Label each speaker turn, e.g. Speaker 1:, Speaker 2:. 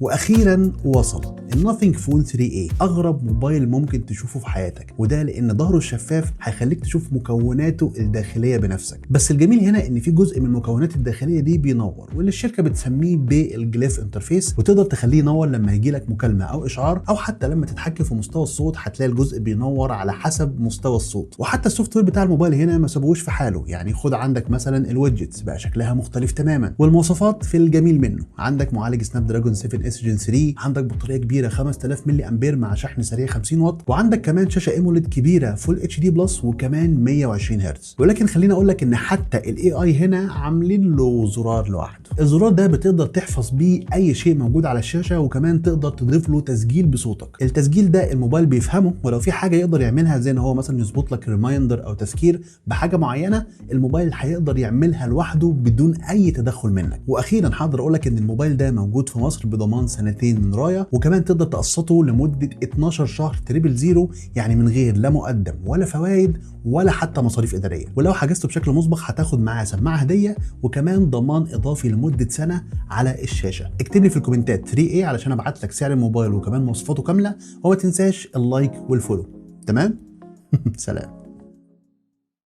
Speaker 1: واخيرا وصل الناثينج فون 3A، اغرب موبايل ممكن تشوفه في حياتك، وده لان ظهره الشفاف هيخليك تشوف مكوناته الداخليه بنفسك. بس الجميل هنا ان في جزء من المكونات الداخليه دي بينور، واللي الشركه بتسميه بالجليف انترفيس، وتقدر تخليه ينور لما يجي لك مكالمه او اشعار، او حتى لما تتحكم في مستوى الصوت هتلاقي الجزء بينور على حسب مستوى الصوت. وحتى السوفت وير بتاع الموبايل هنا ما سابوش في حاله، يعني خد عندك مثلا الويدجتس بقى شكلها مختلف تماما، والمواصفات في الجميل منه. عندك معالج سناب دراجون 7 اس جن 3، عندك بطاريه كبيره 5000 ملي امبير مع شحن سريع 50 واط، وعندك كمان شاشه ايموليد كبيره فول اتش دي بلس وكمان 120 هرتز. ولكن خليني اقول لك ان حتى الاي اي هنا عاملين له زرار لوحده. الزرار ده بتقدر تحفظ بيه اي شيء موجود على الشاشه، وكمان تقدر تضيف له تسجيل بصوتك. التسجيل ده الموبايل بيفهمه، ولو في حاجه يقدر يعملها زي ان هو مثلا يظبط لك ريمايندر او تذكير بحاجه معينه، الموبايل هيقدر يعملها لوحده بدون اي تدخل منك. واخيرا هقدر اقول لك ان الموبايل ده موجود في مصر بضمان 2 سنين من رايا، وكمان تقدر تقسطه لمده 12 شهر 000، يعني من غير لا مقدم ولا فوائد ولا حتى مصاريف اداريه. ولو حجزته بشكل مسبق هتاخد معاه سماعه هديه، وكمان ضمان اضافي لمده سنه على الشاشه. اكتب لي في الكومنتات 3A علشان ابعت لك سعر الموبايل وكمان مواصفاته كامله، وما تنساش اللايك والفولو. تمام؟ سلام.